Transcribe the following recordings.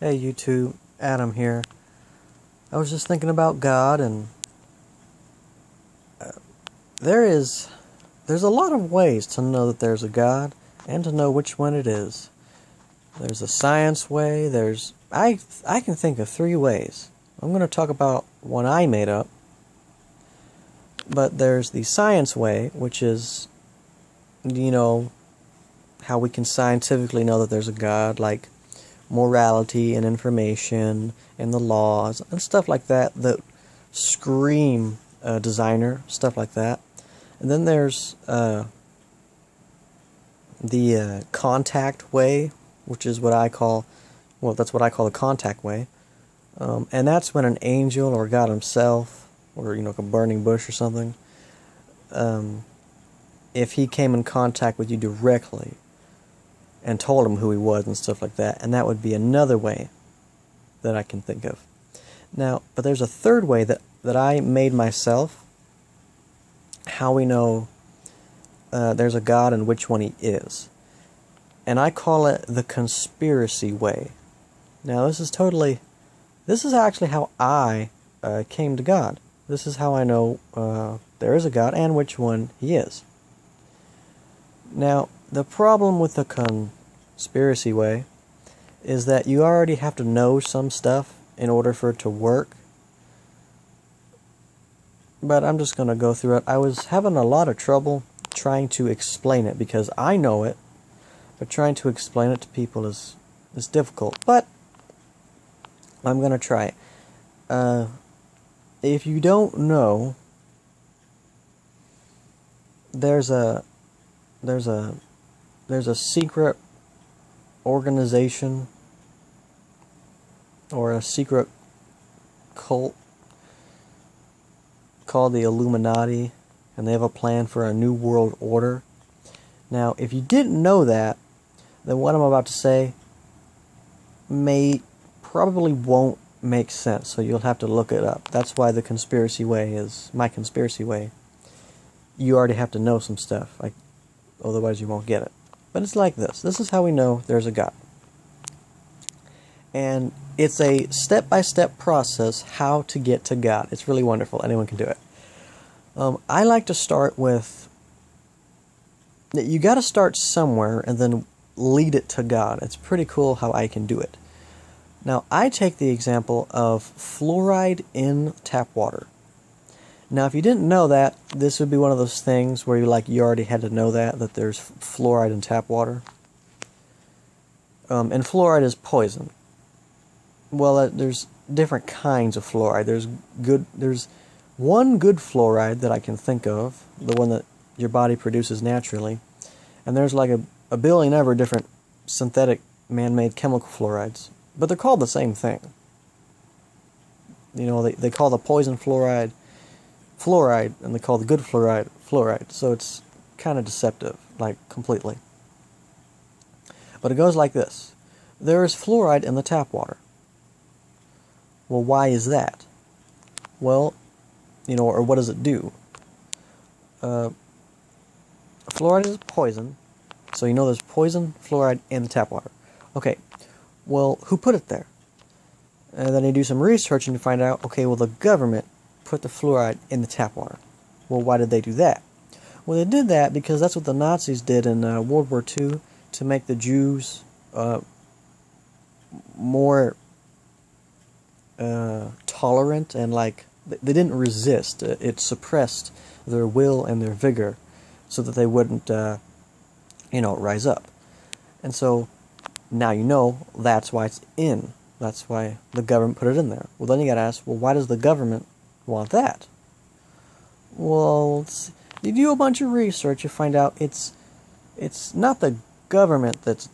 Hey YouTube, Adam here. I was just thinking about God, and there's a lot of ways to know that there's a God and to know which one it is. There's a science way. I can think of 3 ways. I'm going to talk about one I made up. But there's the science way, which is, how we can scientifically know that there's a God, like morality and information and the laws and stuff like that scream designer, stuff like that. And then there's the contact way, which is that's what I call the contact way. And that's when an angel or God himself, or like a burning bush or something, if he came in contact with you directly and told him who he was and stuff like that. And that would be another way that I can think of. Now, but there's a 3rd way that I made myself, how we know there's a God and which one he is. And I call it the conspiracy way. Now, this is actually how I came to God. This is how I know there is a God and which one he is. Now, the problem with the conspiracy way is that you already have to know some stuff in order for it to work. But I'm just going to go through it. I was having a lot of trouble trying to explain it because I know it, but trying to explain it to people is difficult. But I'm going to try it. If you don't know, there's a secret organization or a secret cult called the Illuminati, and they have a plan for a new world order. Now, if you didn't know that, then what I'm about to say probably won't make sense, so you'll have to look it up. That's why the conspiracy way is my conspiracy way. You already have to know some stuff, otherwise you won't get it. But it's like this. This is how we know there's a God. And it's a step-by-step process how to get to God. It's really wonderful. Anyone can do it. I like to start with, you got to start somewhere and then lead it to God. It's pretty cool how I can do it. Now, I take the example of fluoride in tap water. Now, if you didn't know that, this would be one of those things where you already had to know that there's fluoride in tap water. And fluoride is poison. Well, there's different kinds of fluoride. There's one good fluoride that I can think of, the one that your body produces naturally, and there's a billion ever different synthetic man-made chemical fluorides, but they're called the same thing. They call the poison fluoride, and they call the good fluoride, so it's kind of deceptive, completely. But it goes like this. There is fluoride in the tap water. Well, why is that? Well, or what does it do? Fluoride is poison, so there's poison fluoride in the tap water. Okay, well, who put it there? And then you do some research and you find out, okay, well, the government put the fluoride in the tap water. Well, why did they do that? Well, they did that because that's what the Nazis did in World.War II to make the Jews more tolerant, and they didn't resist. It suppressed their will and their vigor so that they wouldn't rise up. And so now that's why it's in. That's why the government put it in there. Well, then you got to ask, well, why does the government want that? Well, you do a bunch of research, you find out it's not the government that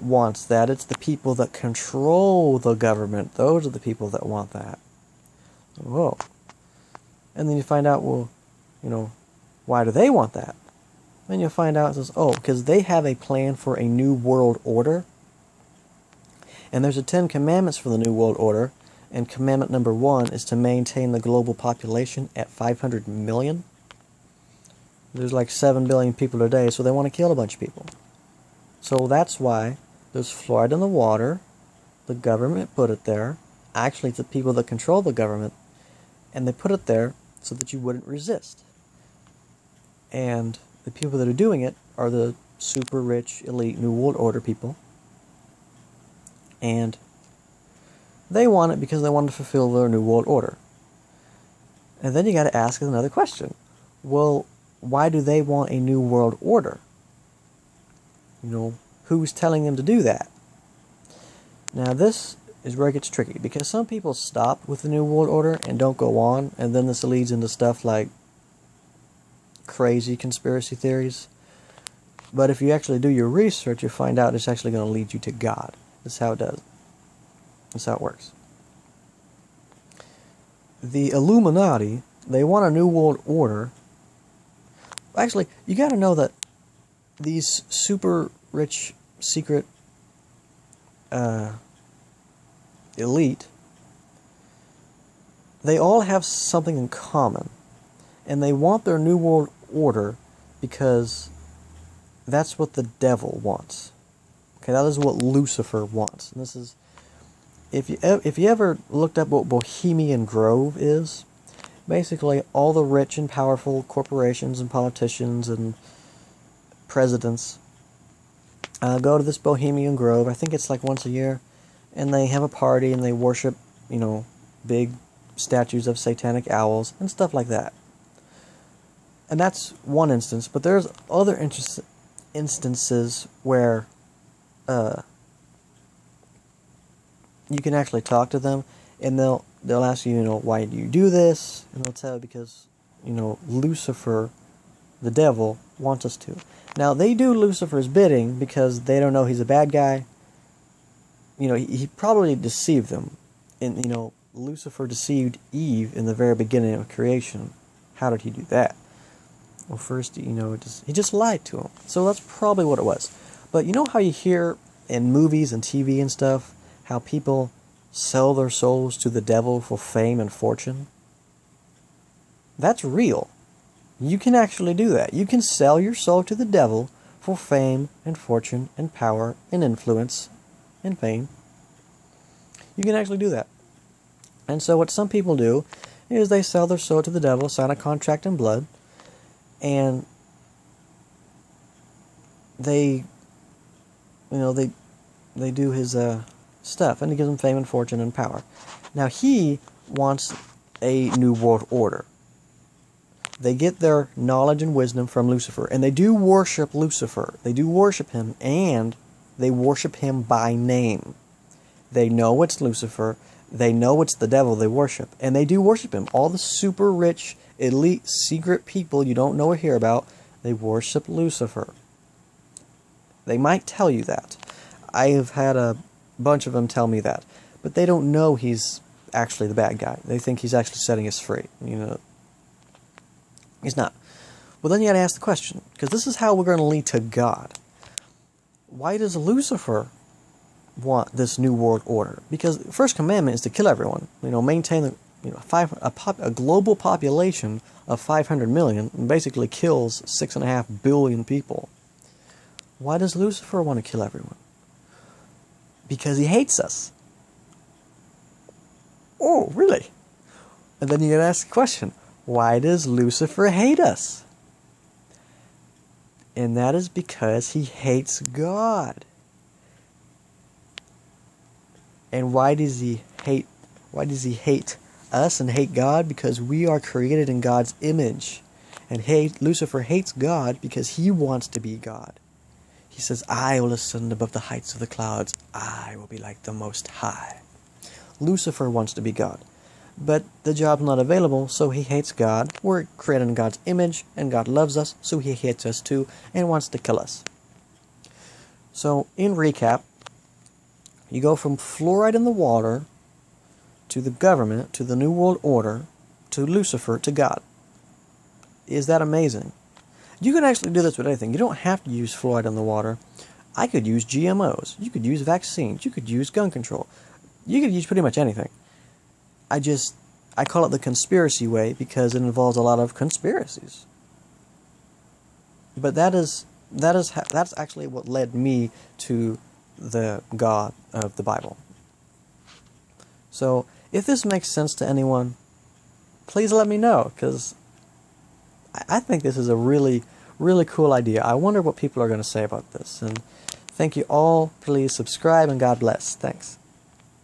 wants that. It's the people that control the government. Those are the people that want that. Whoa. And then you find out, well, why do they want that? Then you find out, it says, because they have a plan for a new world order. And there's 10 commandments for the new world order. And commandment number 1 is to maintain the global population at 500 million. There's 7 billion people today, so they want to kill a bunch of people. So that's why there's fluoride in the water. The government put it there. Actually, it's the people that control the government. And they put it there so that you wouldn't resist. And the people that are doing it are the super rich, elite, New World Order people. And they want it because they want to fulfill their New World Order. And then you got to ask another question. Well, why do they want a New World Order? Who's telling them to do that? Now this is where it gets tricky, because some people stop with the New World Order and don't go on, and then this leads into stuff like crazy conspiracy theories. But if you actually do your research, you find out it's actually going to lead you to God. That's how it does. That's how it works. The Illuminati, they want a New World Order. Actually, you got to know that these super rich, secret, elite, they all have something in common. And they want their New World Order because that's what the devil wants. Okay, that is what Lucifer wants. And this is, if you ever looked up what Bohemian Grove is, basically all the rich and powerful corporations and politicians and presidents go to this Bohemian Grove. I think it's like once a year, and they have a party and they worship, big statues of satanic owls and stuff like that. And that's one instance, but there's other instances where you can actually talk to them, and they'll ask you, why do you do this? And they'll tell you because, Lucifer, the devil, wants us to. Now, they do Lucifer's bidding because they don't know he's a bad guy. He probably deceived them. And, Lucifer deceived Eve in the very beginning of creation. How did he do that? Well, first, he just lied to him. So that's probably what it was. But you know how you hear in movies and TV and stuff, how people sell their souls to the devil for fame and fortune? That's real. You can actually do that. You can sell your soul to the devil for fame and fortune and power and influence and fame. You can actually do that. And so what some people do is they sell their soul to the devil, sign a contract in blood, and they do his stuff, and he gives them fame and fortune and power. Now he wants a New World Order. They get their knowledge and wisdom from Lucifer, and they do worship Lucifer. They do worship him, and they worship him by name. They know it's Lucifer. They know it's the devil they worship, and they do worship him. All the super rich, elite, secret people you don't know or hear about, they worship Lucifer. They might tell you that. I have had a bunch of them tell me that. But they don't know he's actually the bad guy. They think he's actually setting us free. He's not. Well, then you got to ask the question, because this is how we're going to lead to God. Why does Lucifer want this New World Order? Because the first commandment is to kill everyone. Maintain a global population of 500 million, and basically kills 6.5 billion people. Why does Lucifer want to kill everyone? Because he hates us. Oh, really? And then you gotta ask the question, why does Lucifer hate us? And that is because he hates God. And why does he hate us and hate God? Because we are created in God's image. And Lucifer hates God because he wants to be God. He says, I will ascend above the heights of the clouds. I will be like the Most High. Lucifer wants to be God. But the job's not available, so he hates God. We're created in God's image, and God loves us, so he hates us too, and wants to kill us. So, in recap, you go from fluoride in the water, to the government, to the New World Order, to Lucifer, to God. Is that amazing? You can actually do this with anything. You don't have to use fluoride in the water. I could use GMOs. You could use vaccines. You could use gun control. You could use pretty much anything. I call it the conspiracy way because it involves a lot of conspiracies. But that's actually what led me to the God of the Bible. So if this makes sense to anyone, please let me know, because I think this is a really, really cool idea. I wonder what people are going to say about this. And thank you all. Please subscribe, and God bless. Thanks.